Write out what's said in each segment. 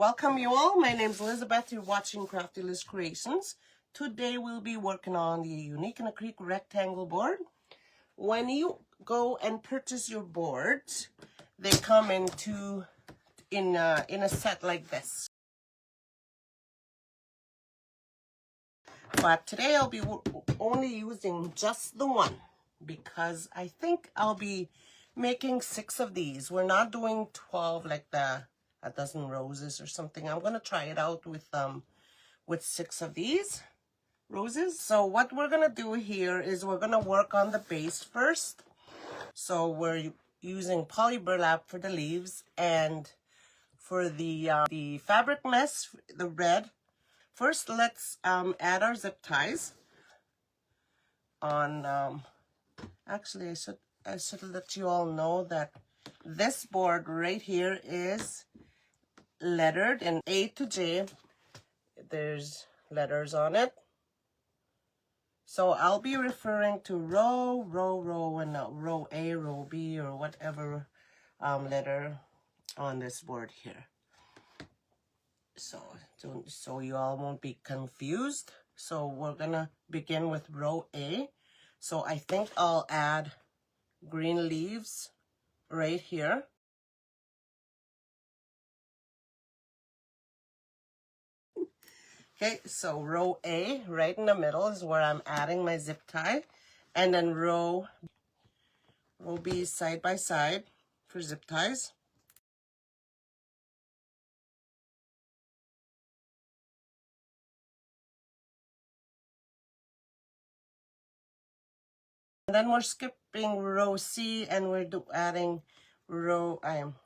Welcome you all. My name is Elizabeth. You're watching Crafty Liz Creations. Today we'll be working on the Unique in a Creek rectangle board. When you go and purchase your boards, they come in a set like this. But today I'll be only using just the one because I think I'll be making 6 of these. We're not doing 12 like a dozen roses or something. I'm gonna try it out with 6 of these roses. So what we're gonna do here is we're gonna work on the base first. So we're using poly burlap for the leaves, and for the fabric mess, the red. First, let's add our zip ties on. Actually, I should let you all know that this board right here is lettered in A to J. There's letters on it. So I'll be referring to row, and row A, row B, or whatever letter on this board here. So you all won't be confused. So we're gonna begin with row A. So I think I'll add green leaves right here. Okay, so row A, right in the middle, is where I'm adding my zip tie. And then row B side by side for zip ties. And then we're skipping row C, and we're adding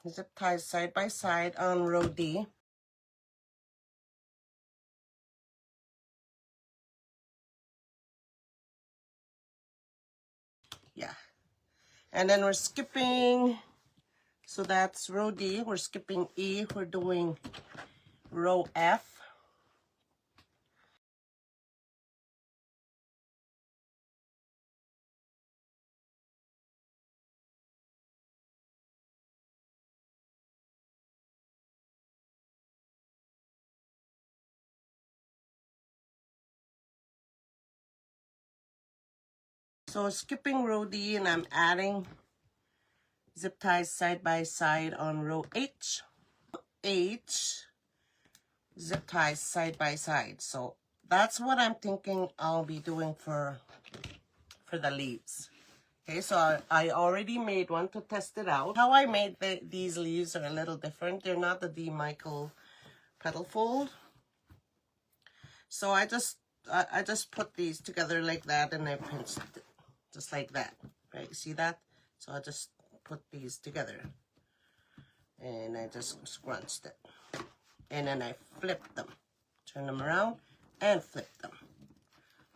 zip ties side by side on row D. Yeah. And then we're skipping, so that's row D. We're skipping E. We're doing row F. So skipping row D, and I'm adding zip ties side by side on row H. Zip ties side by side. So that's what I'm thinking I'll be doing for the leaves. Okay, so I already made one to test it out. How I made these leaves are a little different. They're not the D. Michael petal fold. So I just put these together like that, and I pinched it just like that. Right, see that? So I just put these together, and I just scrunched it, and then I flipped them, turn them around, and flip them.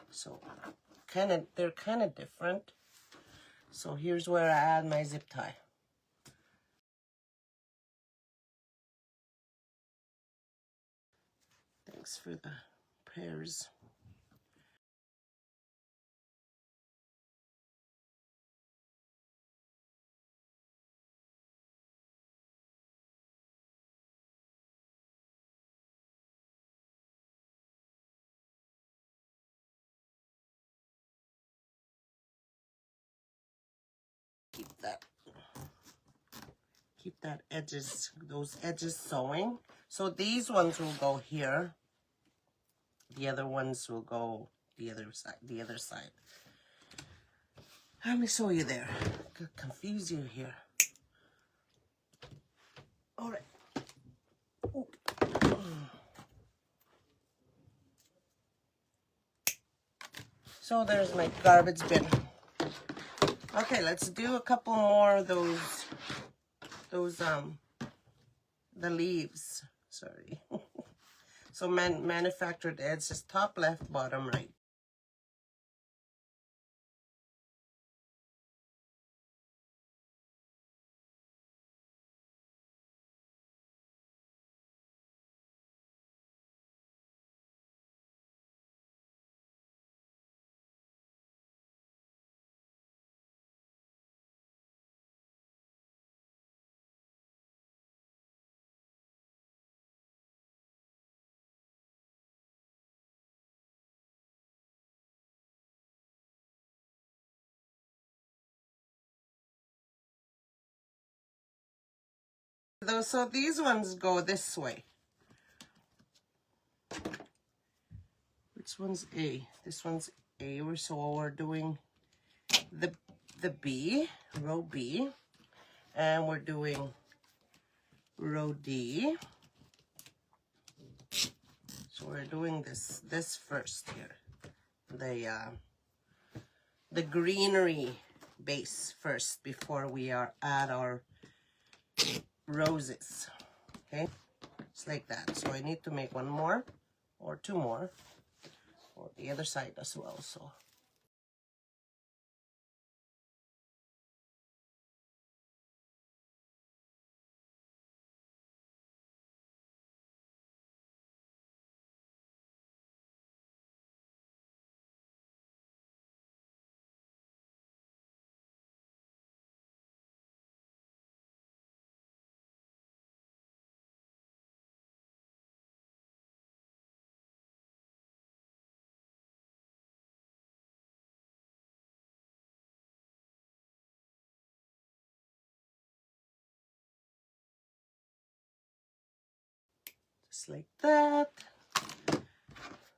So they're kind of different. So here's where I add my zip tie. Thanks for the prayers. Keep that those edges sewing. So these ones will go here. The other ones will go the other side. Let me show you there. Could confuse you here. All right. Ooh. So there's my garbage bin. Okay, let's do a couple more of those the leaves. Sorry. So manufactured edge is top left, bottom right. So these ones go this way. Which one's A? This one's A. So we're doing the B, row B, and we're doing row D. So we're doing this first here. The greenery base first before we add our roses. Okay, it's like that. So I need to make one more or two more, or the other side as well. So just like that.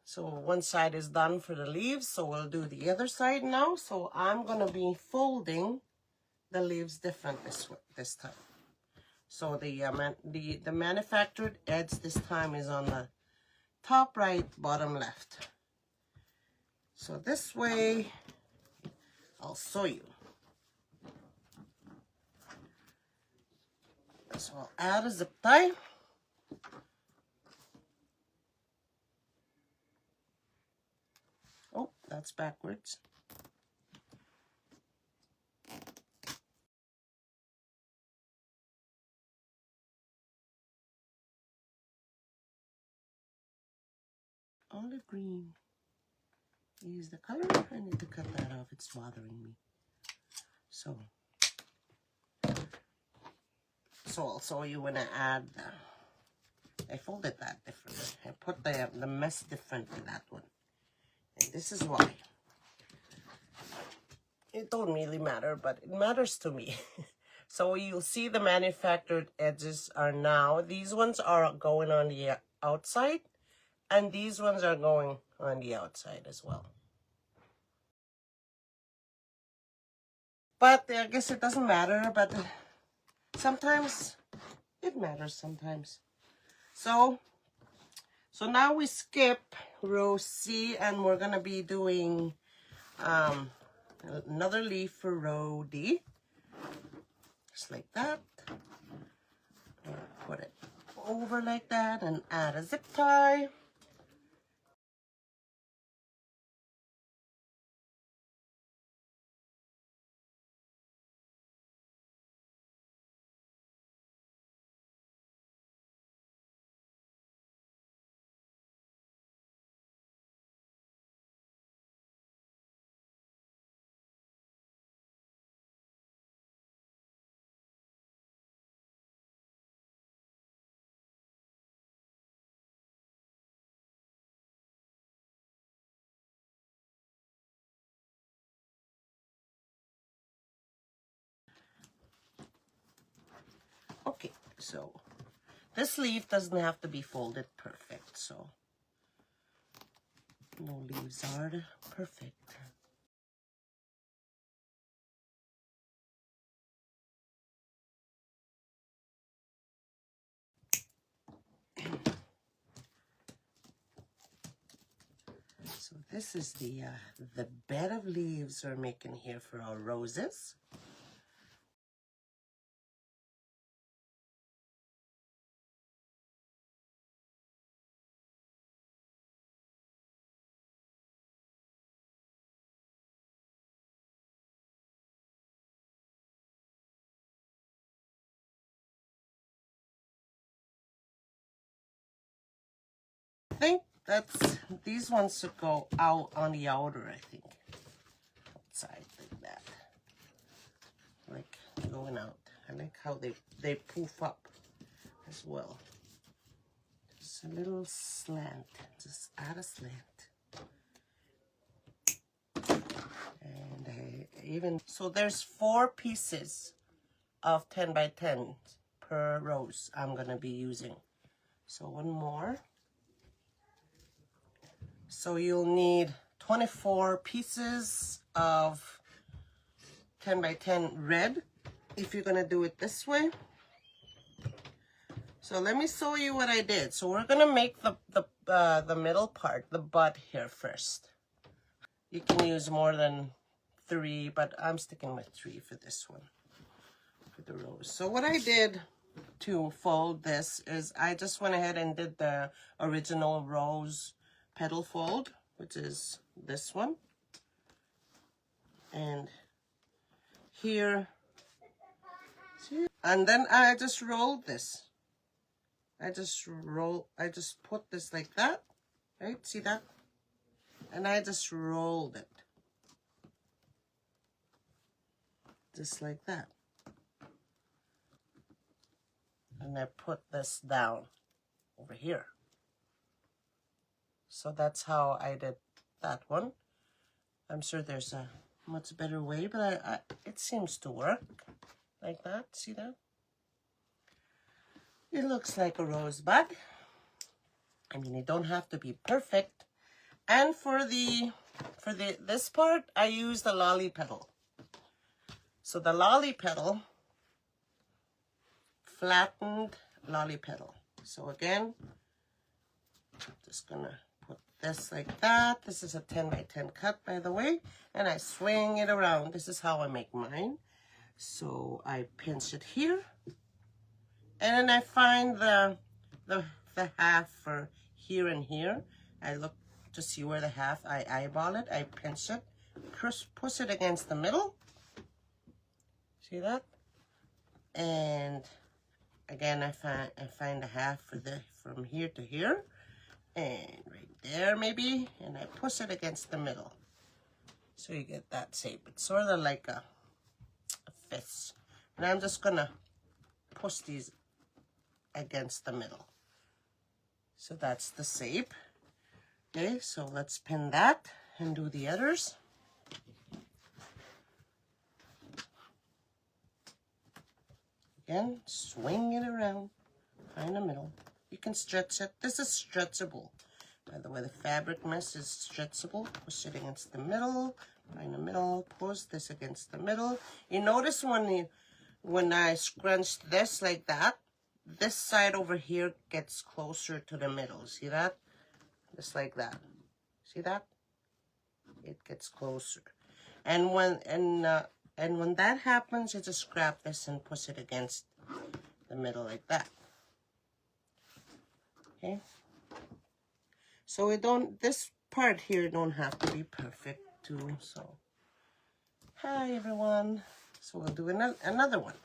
So one side is done for the leaves, so we'll do the other side now. So I'm gonna be folding the leaves different this time. So the manufactured edge this time is on the top right, bottom left. So this way, I'll show you. So I'll add a zip tie. Oh, that's backwards. Olive green is the color. I need to cut that off. It's bothering me. So I'll show you when I add I folded that differently. I put the mess different in that one. And this is why. It don't really matter, but it matters to me. So you'll see the manufactured edges are now, these ones are going on the outside, and these ones are going on the outside as well. But I guess it doesn't matter, but sometimes it matters sometimes. So now we skip row C, and we're gonna be doing another leaf for row D. Just like that. Put it over like that and add a zip tie. Okay, so this leaf doesn't have to be folded perfect, so no leaves are perfect. So this is the bed of leaves we're making here for our roses. I think these ones should go out on the outer, I think. Outside like that. Like going out. I like how they poof up as well. Just a little slant. Just add a slant. And so there's 4 pieces of 10 by 10 per rose I'm gonna be using. So one more. So you'll need 24 pieces of 10 by 10 red if you're gonna do it this way. So let me show you what I did. So we're gonna make the middle part, the bud here first. You can use more than 3, but I'm sticking with 3 for this one, for the rose. So what I did to fold this is I just went ahead and did the original rose petal fold, which is this one. And here, see? And then I just rolled this. I just put this like that, right? See that? And I just rolled it. Just like that. And I put this down over here. So that's how I did that one. I'm sure there's a much better way, but it seems to work like that. See that? It looks like a rosebud. I mean, it don't have to be perfect. And for this part, I used the lolly petal. So the lolly petal, flattened lolly petal. So again, I'm just gonna put this like that. This is a 10 by 10 cut, by the way, and I swing it around. This is how I make mine. So I pinch it here, and then I find the half for here and here. I look to see where the half, I eyeball it, I pinch it, push it against the middle. See that? And again, I find the half from here to here, and right there maybe, and I push it against the middle. So you get that shape. It's sort of like a fist. And I'm just gonna push these against the middle. So that's the shape. Okay, so let's pin that and do the others. Again, swing it around, find the middle. You can stretch it. This is stretchable. By the way, the fabric mesh is stretchable. Push it against the middle, find the middle, push this against the middle. You notice when I scrunched this like that, this side over here gets closer to the middle. See that? Just like that. See that? It gets closer. And when that happens, you just grab this and push it against the middle like that. Okay? So this part here don't have to be perfect too. So, hi everyone. So we'll do another one.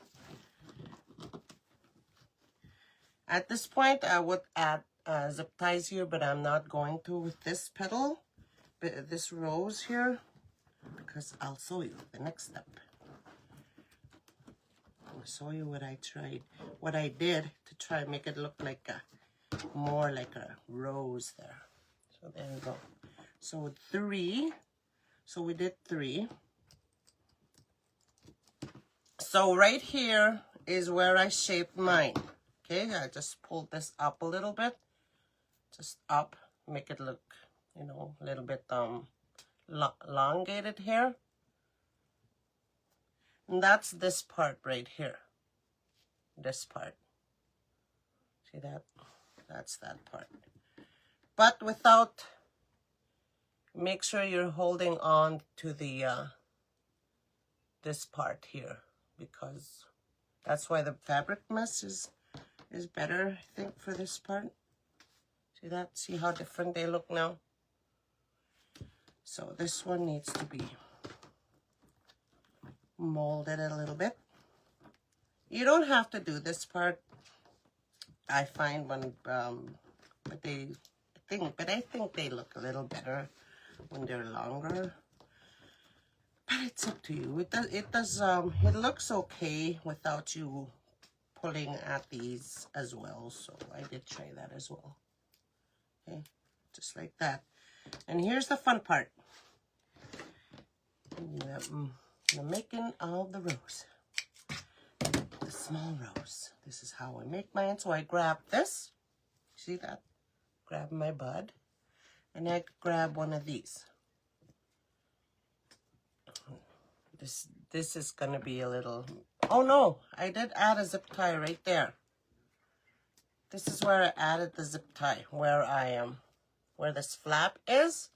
At this point, I would add zip ties here, but I'm not going to with this petal, but this rose here, because I'll show you the next step. I'll show you what I did to try and make it look like more like a rose there. So there you go. So 3. So we did 3. So right here is where I shaped mine. Okay, I just pulled this up a little bit. Just up, make it look, you know, a little bit elongated here. And that's this part right here. This part. See that? That's that part. But without, make sure you're holding on to the this part here, because that's why the fabric mesh is better, I think, for this part. See that? See how different they look now? So this one needs to be molded a little bit. You don't have to do this part. I find when, but I think they look a little better when they're longer. But it's up to you. It looks okay without you pulling at these as well. So I did try that as well. Okay, just like that. And here's the fun part. The making of the rose. The small rose. This is how I make mine. So I grab this. See that? Grab my bud. And I grab one of these. This is going to be a little... Oh no, I did add a zip tie right there. This is where I added the zip tie, where I am, where this flap is.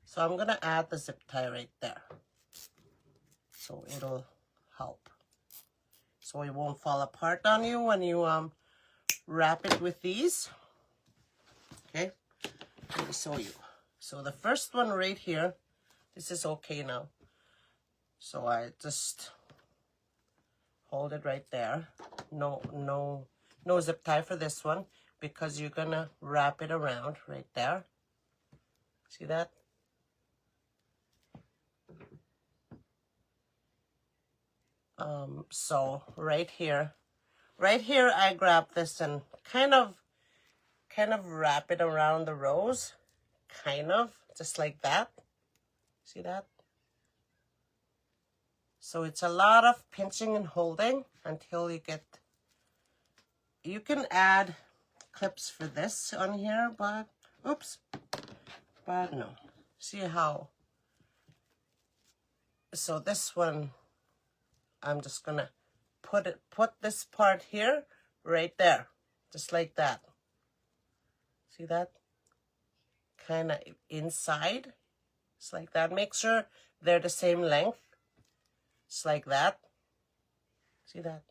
So I'm going to add the zip tie right there. So it'll help. So it won't fall apart on you when you wrap it with these. Okay, let me show you. So the first one right here, this is okay now. So I just hold it right there. No zip tie for this one because you're gonna wrap it around right there. See that? So right here I grab this and kind of wrap it around the rose, just like that. See that? So it's a lot of pinching and holding until you get, you can add clips for this on here, but, oops, but no. See how? So this one, I'm just gonna put this part here, right there, just like that. See that? Kind of inside, just like that. Make sure they're the same length. Just like that. See that?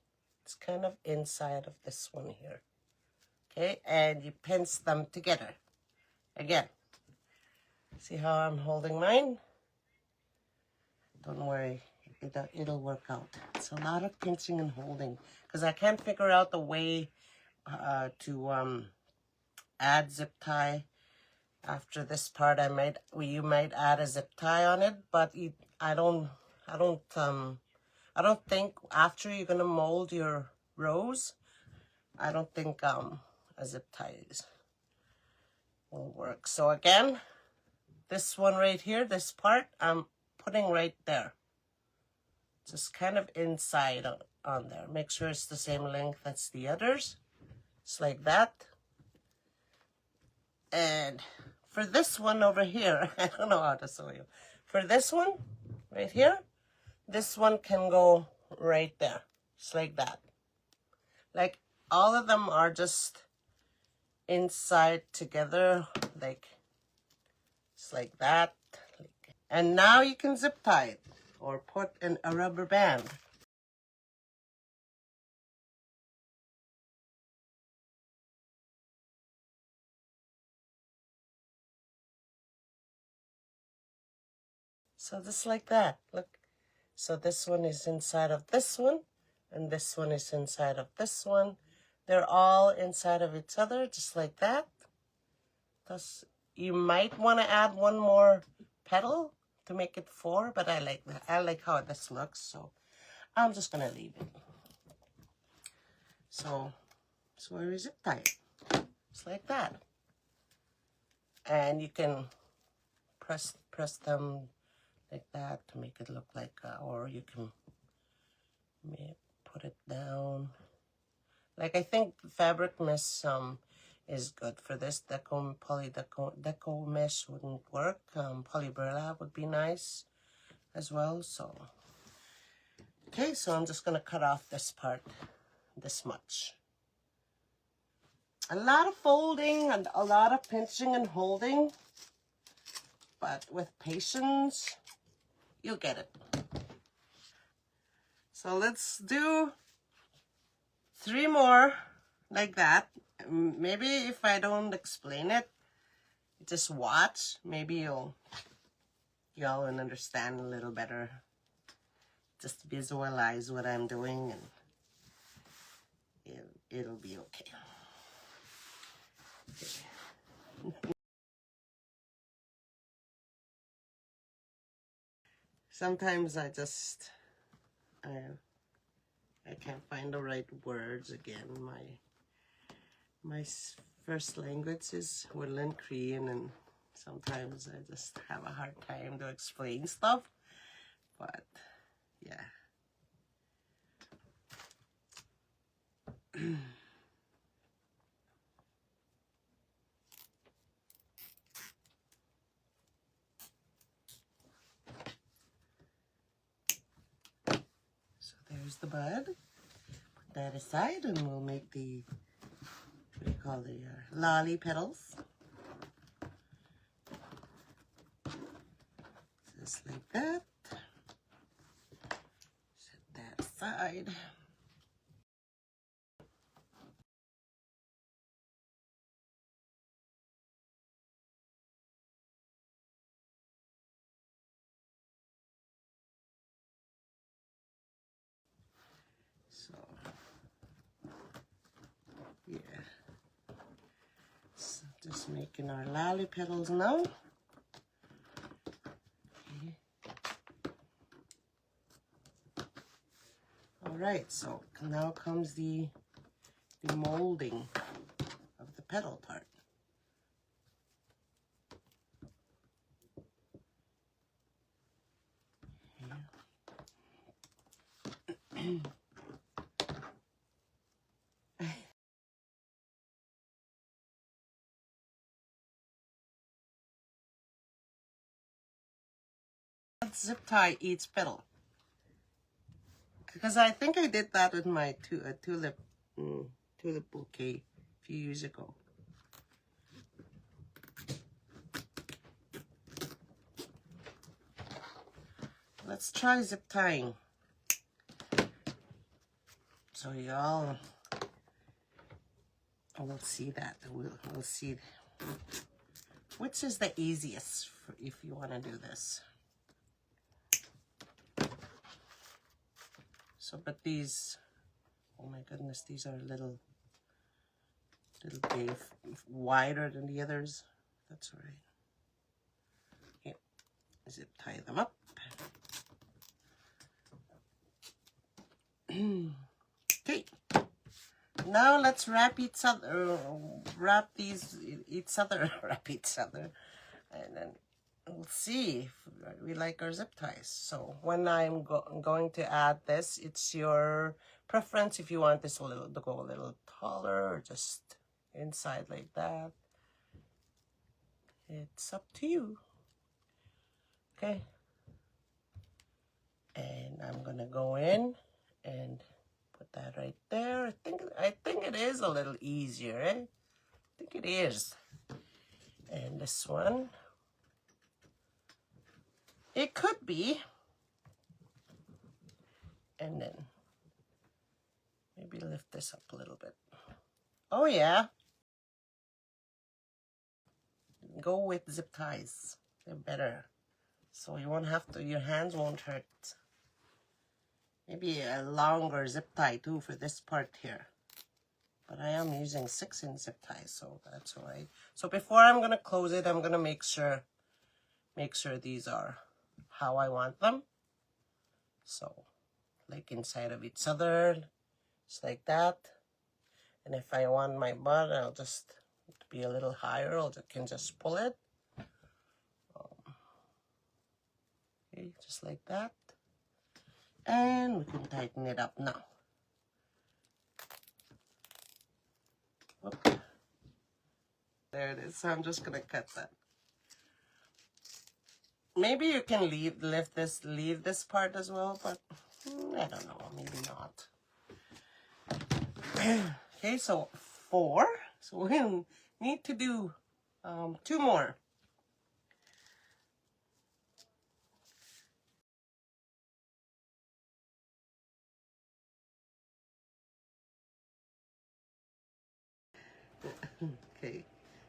It's kind of inside of this one here. Okay, and you pinch them together. Again. See how I'm holding mine? Don't worry, it'll work out. It's a lot of pinching and holding because I can't figure out the way to add zip tie. After this part, you might add a zip tie on it, but I don't think after you're gonna mold your rose, I don't think a zip tie will work. So again, this one right here, this part, I'm putting right there. Just kind of inside on there. Make sure it's the same length as the others. Just like that. And for this one over here, I don't know how to show you. For this one, right here, this one can go right there. Just like that. Like all of them are just inside together, like just like that. And now you can zip tie it or put in a rubber band. So just like that, look. So this one is inside of this one, and this one is inside of this one. They're all inside of each other, just like that. Thus, you might want to add one more petal to make it 4, but I like that. I like how this looks, so I'm just gonna leave it. So I zip tie it, just like that. And you can press them like that to make it look like, or you can put it down. Like I think fabric mesh is good for this. Deco mesh wouldn't work. Poly burlap would be nice as well. So okay, so I'm just gonna cut off this part, this much. A lot of folding and a lot of pinching and holding, but with patience, you'll get it. So let's do 3 more like that. Maybe if I don't explain it, just watch. Maybe y'all will understand a little better. Just visualize what I'm doing and it'll be okay. Sometimes I can't find the right words again. My first language is Woodland Korean, and sometimes I just have a hard time to explain stuff. But yeah. the bud. Put that aside and we'll make the, what do you call the lolly petals. Just like that. Set that aside. So, yeah. So just making our lolly petals now. Okay. All right, so now comes the molding of the petal part. Yeah. Zip tie each petal, because I think I did that with my tulip bouquet a few years ago. Let's try zip tying, so y'all will see that. We'll see which is the easiest if you want to do this. So, but these, oh my goodness, these are a little bit wider than the others. That's all right. Okay, zip tie them up. Okay, now let's wrap each other, wrap each other, and then we'll see if we like our zip ties. So when I'm going to add this, it's your preference if you want this to go a little taller or just inside like that. It's up to you. Okay. And I'm gonna go in and put that right there. I think it is a little easier, eh? I think it is. And this one, it could be. And then maybe lift this up a little bit. Oh yeah. Go with zip ties. They're better. So you won't have to, your hands won't hurt. Maybe a longer zip tie too for this part here. But I am using 6-inch zip ties, so that's all right. So before I'm gonna close it, I'm gonna make sure these are how I want them. So like inside of each other, just like that. And if I want my bud, I'll just be a little higher, I can just pull it. Okay, just like that. And we can tighten it up now. Whoop. There it is. So I'm just gonna cut that. Maybe you can leave this part as well, but I don't know, maybe not. Okay, so 4. So we'll need to do 2 more. Okay,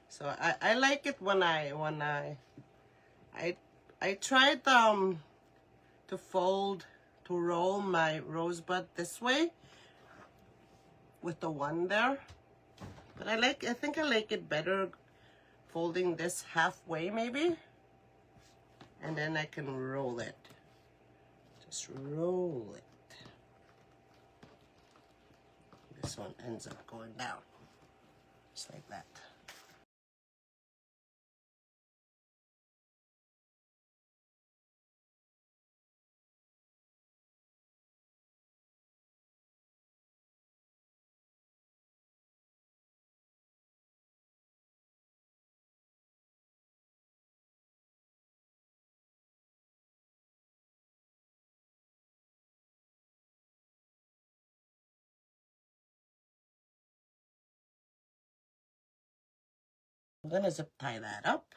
so I like it when I tried to roll my rosebud this way with the one there, but I think I like it better folding this halfway maybe, and then I can roll it. Just roll it. This one ends up going down, just like that. I'm gonna zip tie that up.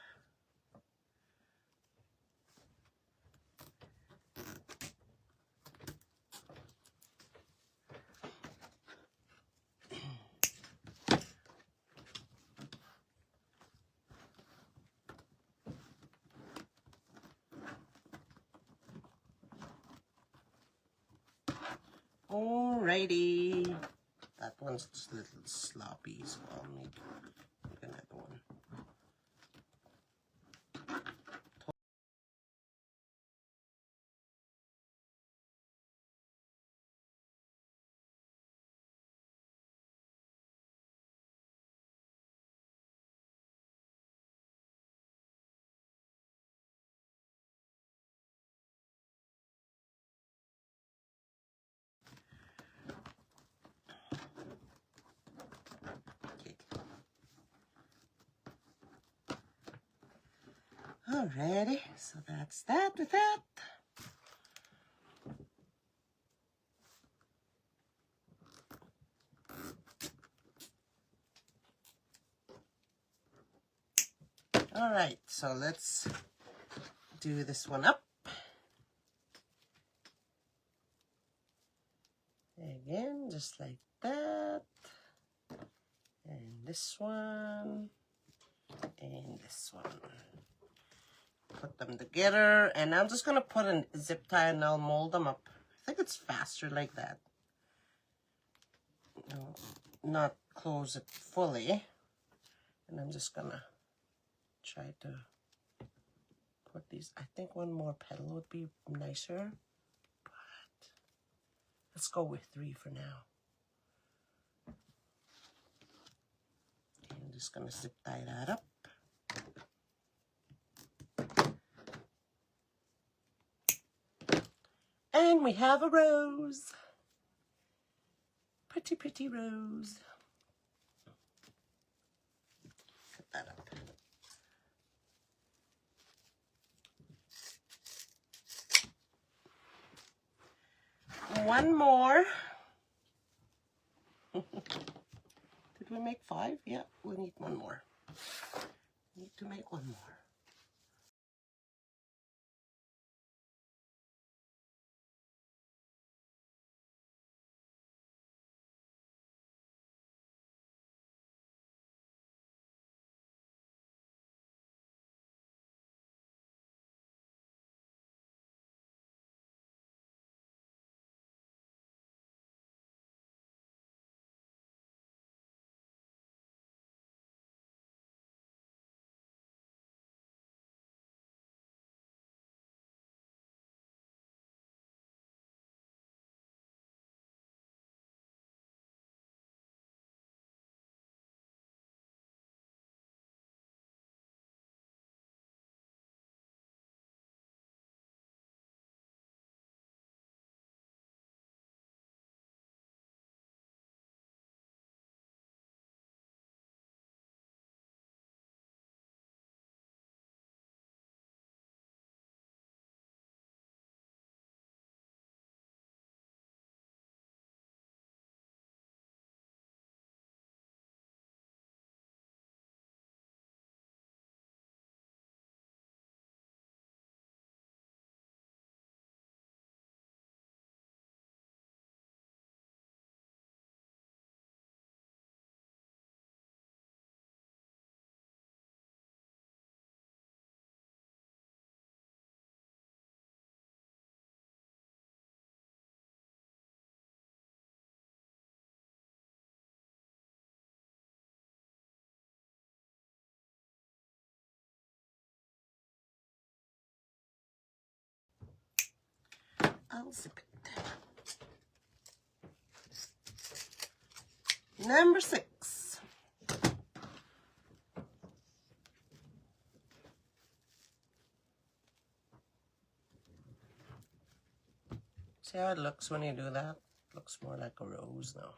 Alrighty. That one's just a little sloppy, so I'll make another one. Alrighty, so that's that with that. Alright, so let's do this one up. Again, just like that. And this one. And this one. Put them together, and I'm just gonna put a zip tie and I'll mold them up. I think it's faster like that. No, not close it fully. And I'm just gonna try to put these. I think one more petal would be nicer, but let's go with 3 for now. Okay, I'm just gonna zip tie that up. And we have a rose. Pretty, pretty rose. Put that up. One more. Did we make 5? Yeah, we need one more. We need to make one more. I'll zip it. Number 6. See how it looks when you do that? It looks more like a rose now.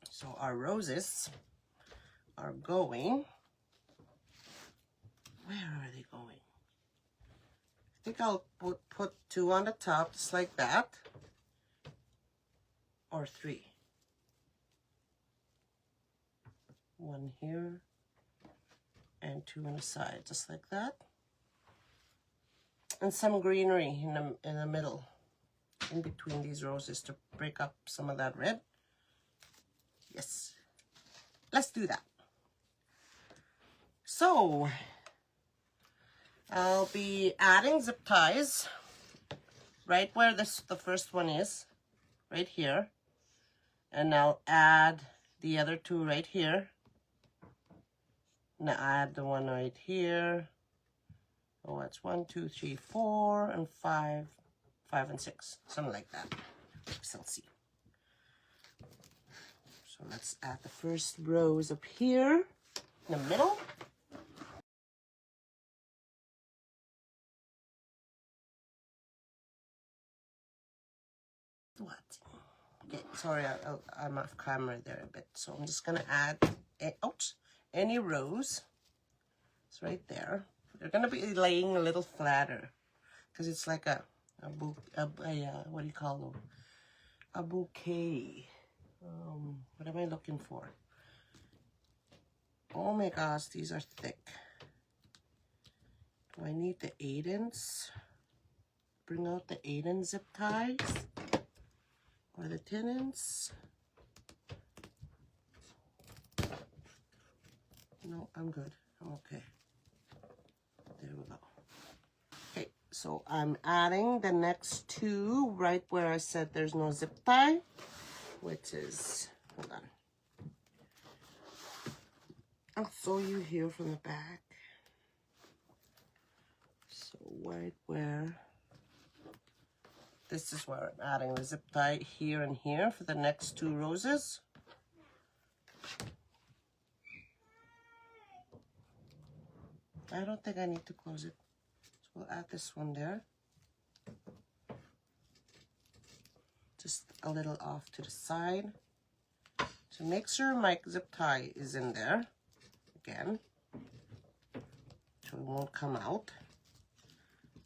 So our roses are going. Where are they going? I think I'll put 2 on the top, just like that. Or 3. One here and two on the side, just like that. And some greenery in the middle, in between these roses to break up some of that red. Yes, let's do that. So I'll be adding zip ties right where the first one is, right here. And I'll add the other two right here. And I'll add the one right here. Oh, that's 1, 2, 3, 4, and 5, 5 and 6, something like that. So let's see. So let's add the first rows up here in the middle. What? Okay, sorry, I'm off camera there a bit. So I'm just gonna add, any rows. It's right there. They're gonna be laying a little flatter because it's like a what do you call them? A bouquet. What am I looking for? Oh my gosh, these are thick. Do I need the 8-inch? Bring out the 8-inch zip ties or the 10-inch? No, I'm good. I'm okay. There we go. Okay, so I'm adding the next two right where I said there's no zip tie, which is, hold on. I'll show you here from the back. So right where, this is where I'm adding the zip tie here and here for the next two roses. I don't think I need to close it. So we'll add this one there. Just a little off to the side. So make sure my zip tie is in there again, so it won't come out.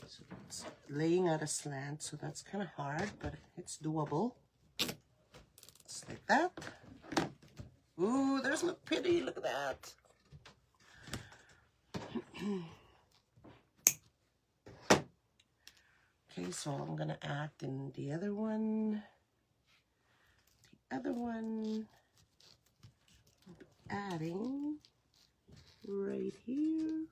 So it's laying at a slant, so that's kind of hard, but it's doable. Just like that. Ooh, there's look pretty, look at that. Okay, so I'm gonna add in the other one. The other one, I'll be adding right here.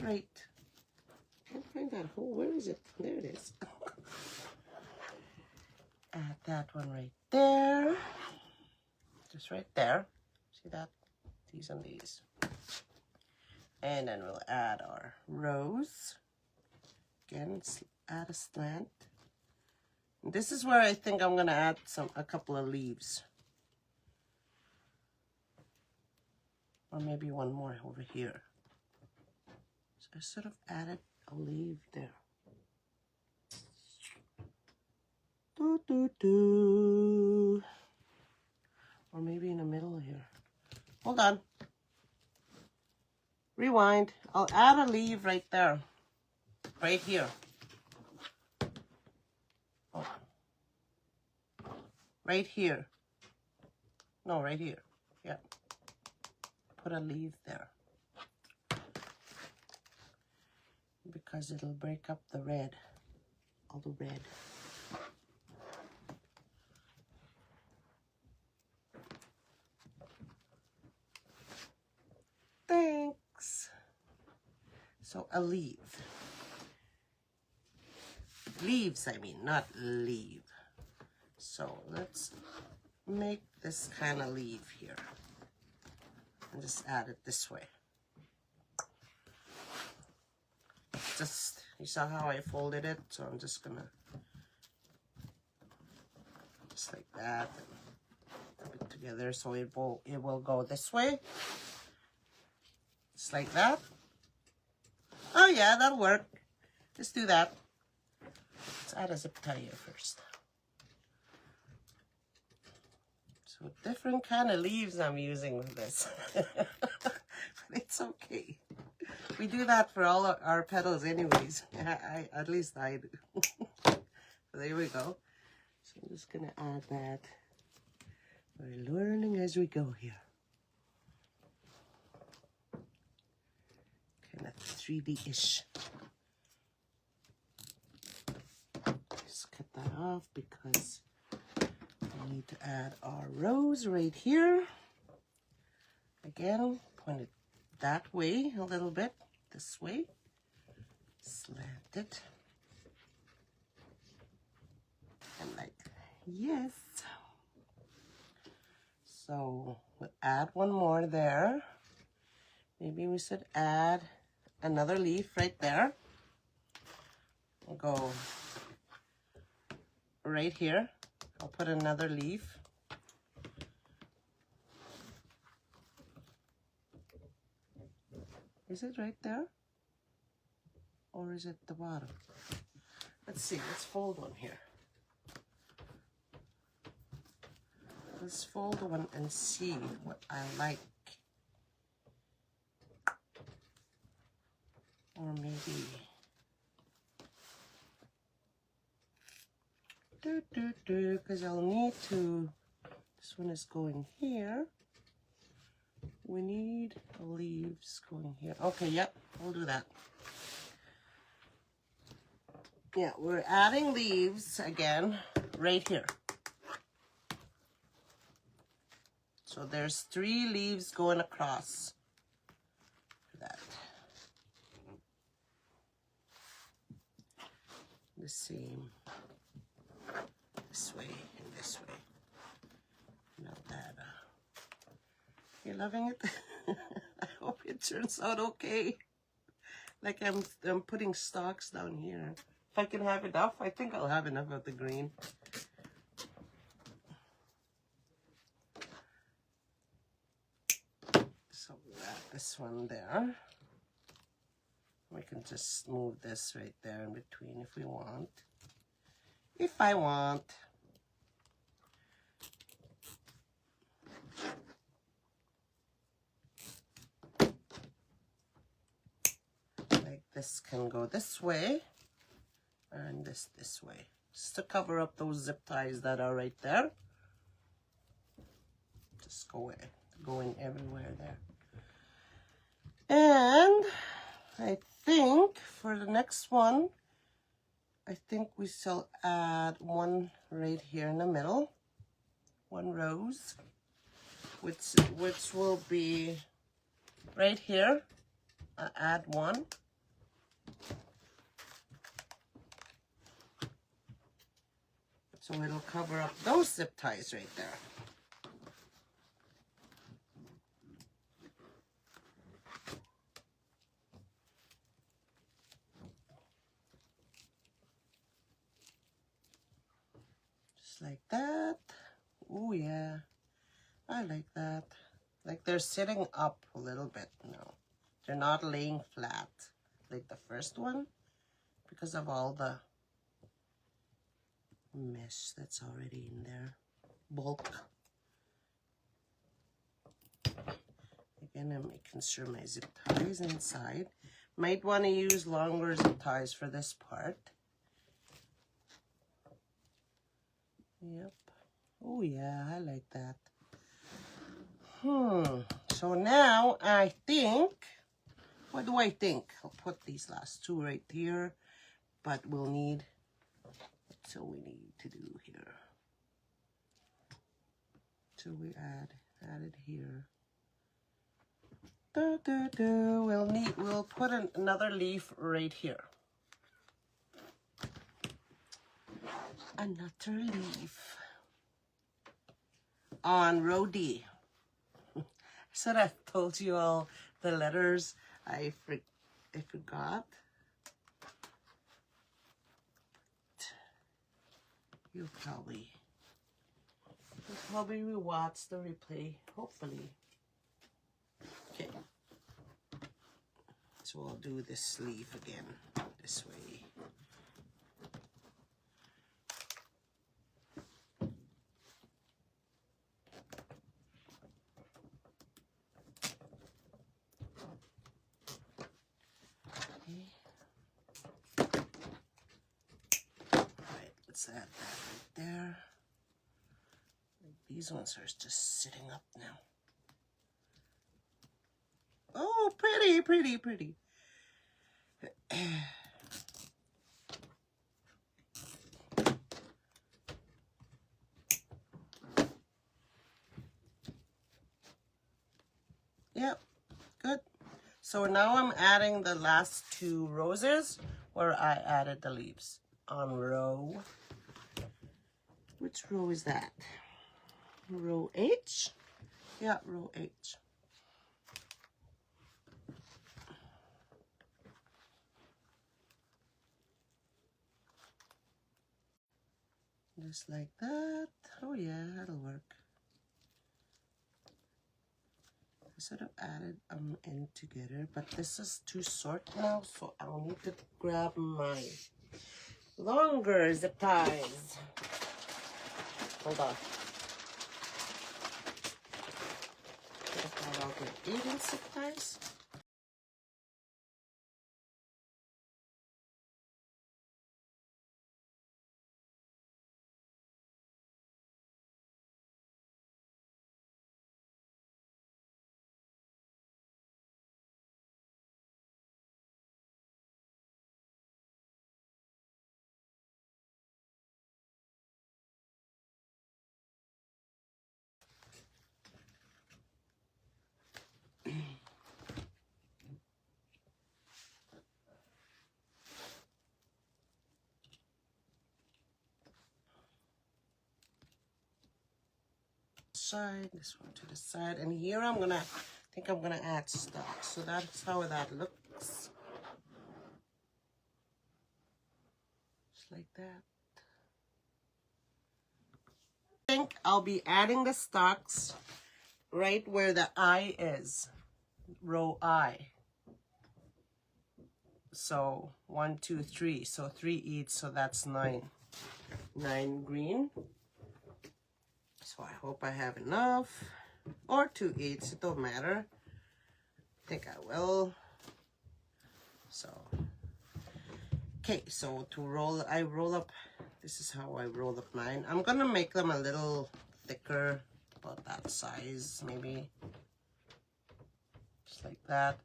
Right. Can't find that hole. Where is it? There it is. Add that one right there. Just right there. See that? These and these. And then we'll add our rows. Again, add a slant. And this is where I think I'm gonna add a couple of leaves. Or maybe one more over here. So I sort of added a leaf there. Or maybe in the middle here. Hold on. Rewind. I'll add a leaf right there. Right here. Oh. Right here. No, right here. Yeah. Put a leaf there. Because it'll break up the red. All the red. Thanks. So a leaf. Leaves, I mean, not leave. So let's make this kind of leaf here. And just add it this way. Just, you saw how I folded it, so I'm just gonna, just like that, and put it together so it will go this way. Just like that. Oh yeah, that'll work. Just do that. Let's add a zip tie here first. So different kind of leaves I'm using with this. But it's okay. We do that for all our petals anyways. At least I do. So there we go. So I'm just gonna add that. We're learning as we go here. Kind of 3D-ish. Just cut that off because we need to add our rose right here. Again, point it that way a little bit, this way. Slant it. And like, yes. So we'll add one more there. Maybe we should add another leaf right there. We'll go right here. I'll put another leaf. Is it right there? Or is it the bottom? Let's see, let's fold one here. Let's fold one and see what I like. Or maybe because I'll need to, this one is going here. We need leaves going here. Okay, yep, we'll do that. Yeah, we're adding leaves again right here. So there's 3 leaves going across that. The same this way and this way. Not that. You're loving it? I hope it turns out okay. Like I'm putting stalks down here. If I can have enough, I think I'll have enough of the green. So we'll add this one there. We can just move this right there in between if we want. If I want. Like this can go this way and this way. Just to cover up those zip ties that are right there. Just going everywhere there. And I think for the next one, I think we shall add one right here in the middle, one rose, which will be right here. I'll add one. So it'll cover up those zip ties right there. Like that. Oh yeah, I like that. Like they're sitting up a little bit. No, they're not laying flat like the first one because of all the mesh that's already in there. Bulk. Again, I'm making sure my zip ties inside. Might want to use longer zip ties for this part. Yep. Oh yeah, I like that. So now I think, what do I think? I'll put these last 2 right here, but we'll need, so we need to do here. So we add it here. We'll put another leaf right here. Another leaf on row D. I said I told you all the letters. I forgot. You'll probably rewatch the replay, hopefully. Okay. So I'll do this leaf again this way. Let's add that right there. These ones are just sitting up now. Oh, pretty, pretty, pretty. Yep, good. So now I'm adding the last 2 roses where I added the leaves on row. Which row is that? Row H? Yeah, row H. Just like that. Oh yeah, that'll work. I should have added them in together, but this is too short now, so I'll need to grab my longer zip ties. Hold on. I'll get 8-inch zip ties. Side, this one to the side, and here I think I'm gonna add stuff. So that's how that looks. Just like that. I think I'll be adding the stalks right where the I is, row I. So 1, 2, 3, so 3 each, so that's 9. 9 green. So I hope I have enough, or 2 each, it don't matter. I think I will. So, okay, so to roll, I roll up, this is how I roll up mine. I'm gonna make them a little thicker, about that size, maybe. Just like that.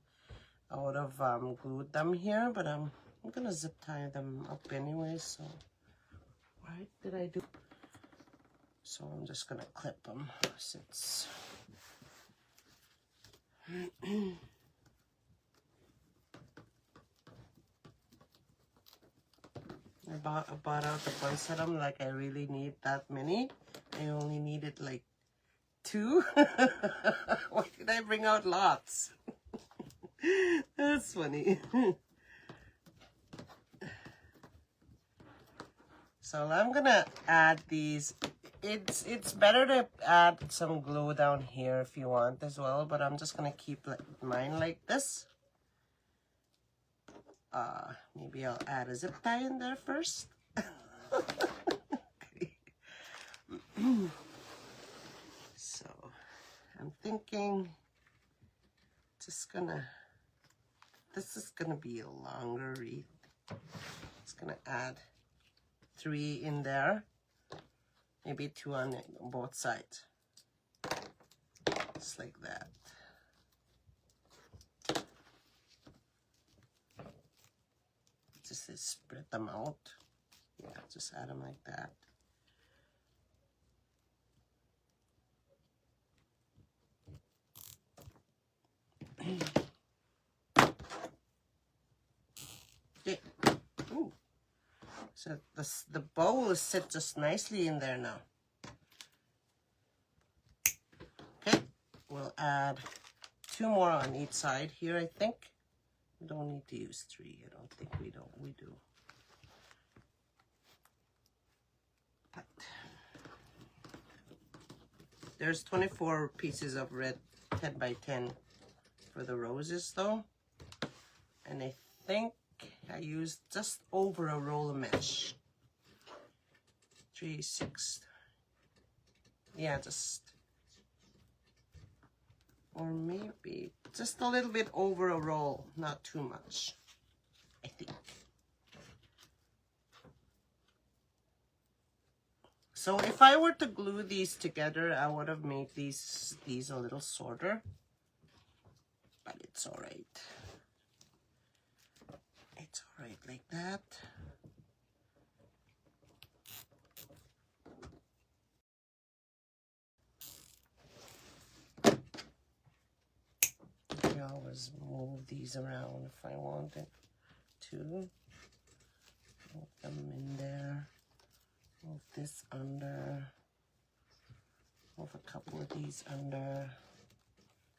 I would have glued them here, but I'm gonna zip tie them up anyway, so what did I do? So I'm just gonna clip them since I bought out a bunch of them. Like I really need that many. I only needed like 2. Why did I bring out lots? That's funny. So I'm gonna add these. It's better to add some glue down here if you want as well, but I'm just gonna keep mine like this. Maybe I'll add a zip tie in there first. So I'm thinking this is gonna be a longer wreath. It's gonna add 3 in there. Maybe 2 on both sides. Just like that. Just spread them out. Yeah, just add them like that. Okay. Ooh. So the bowl is set just nicely in there now. Okay, we'll add 2 more on each side here, I think. We don't need to use 3. I don't think we do. But there's 24 pieces of red 10 by 10 for the roses though. And I think I used just over a roll of mesh. 3, 6. Yeah, just, or maybe just a little bit over a roll, not too much, I think. So if I were to glue these together, I would have made these a little shorter, but it's all right. It's all right like that. I can always move these around if I wanted to. Move them in there. Move this under. Move a couple of these under.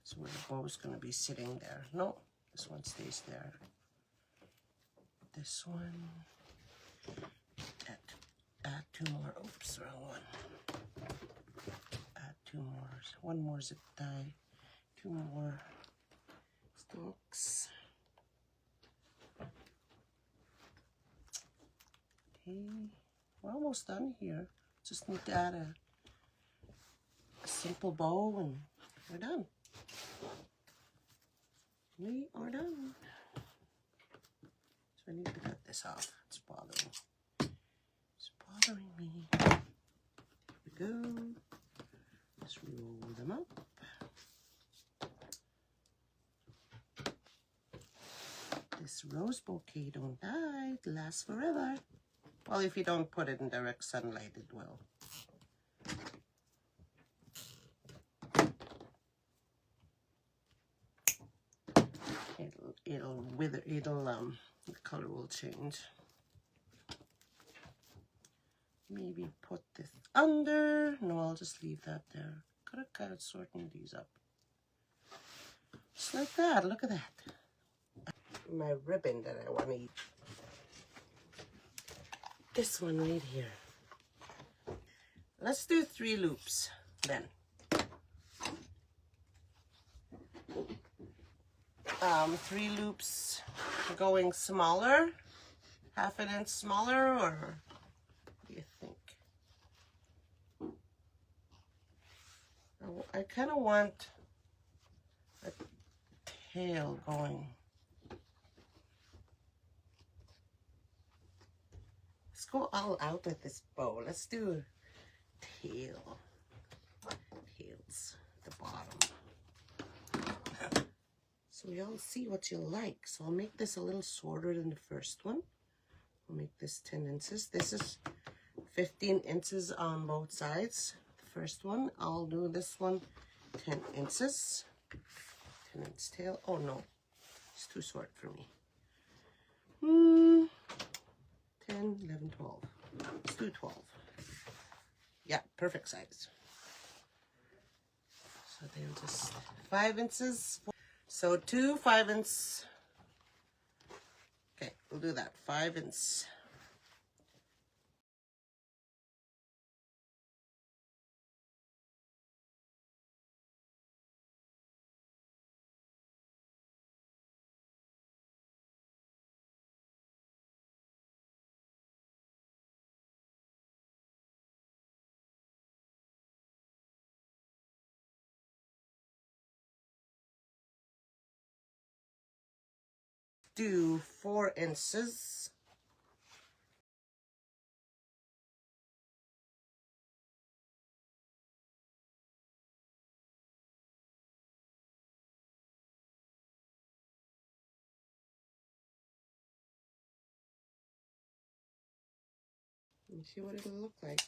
So where the bow's going to be sitting there. No, this one stays there. This one. Add two more. Oops, wrong one. Add two more. One more zip tie. Two more stalks. Okay, we're almost done here. Just need to add a simple bow and we're done. We are done. So I need to cut this off. It's bothering. It's bothering me. There we go. Just roll them up. This rose bouquet don't die. It lasts forever. Well, if you don't put it in direct sunlight, it will. It'll wither. The color will change. Maybe put this under. No, I'll just leave that there. Gotta kind of sorting these up. Just like that. Look at that. My ribbon that I want to use. This one right here. Let's do 3 loops then. 3 loops going smaller, half an inch smaller, or what do you think? I kind of want a tail going. Let's go all out with this bow. Let's do tails at the bottom. So we all see what you like. So I'll make this a little shorter than the first one. I'll make this 10 inches. This is 15 inches on both sides. The first one, I'll do this one 10 inches. 10 inch tail. Oh no, it's too short for me. 10, 11, 12. Let's do 12. Yeah, perfect size. So then just 5 inches. So 2 5-inch. Okay, we'll do that. 5-inch. Do 4 inches. Let me see what it'll look like.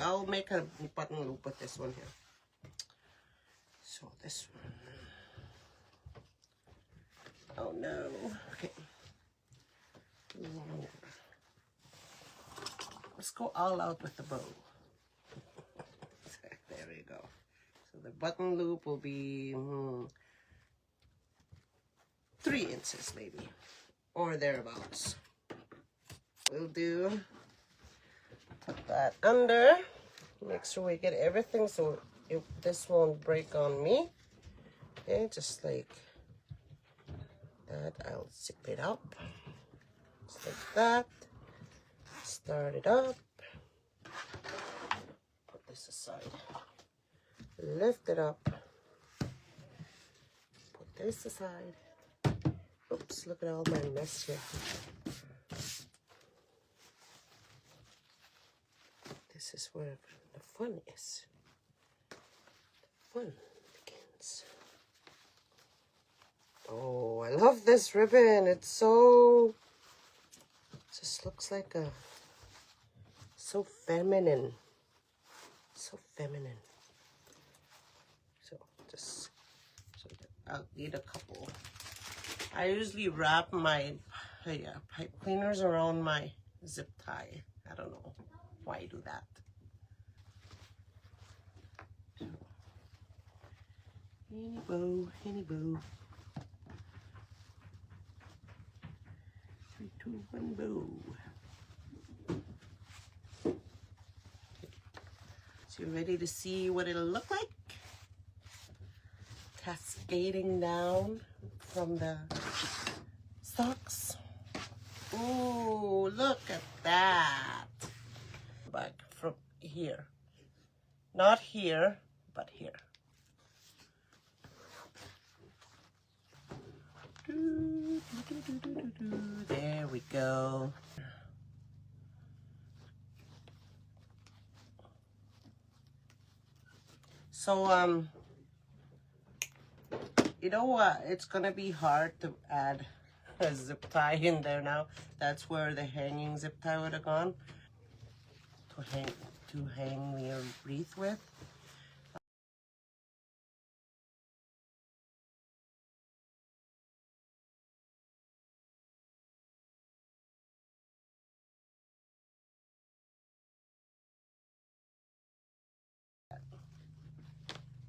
I'll make a button loop with this one here. So this one. Oh no. Okay. Let's go all out with the bow. There you go. So the button loop will be 3 inches maybe, or thereabouts. We'll do, put that under, make sure we get everything so this won't break on me. Okay, just like that. I'll zip it up, just like that. Start it up. Put this aside. Lift it up. Put this aside. Oops, look at all my mess here. This is where the fun is. Fun begins. Oh, I love this ribbon. It's so, just looks like a, so feminine. So feminine. So just, so I'll need a couple. I usually wrap my pipe cleaners around my zip tie. I don't know why I do that. Henny bow, henny bow. 3, 2, 1, bow. So you're ready to see what it'll look like? Cascading down from the stalks. Ooh, look at that. Back from here. Not here, but here. There we go. So, you know what? It's gonna be hard to add a zip tie in there now. That's where the hanging zip tie would have gone to hang the wreath with.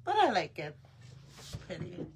But I like it. Pretty.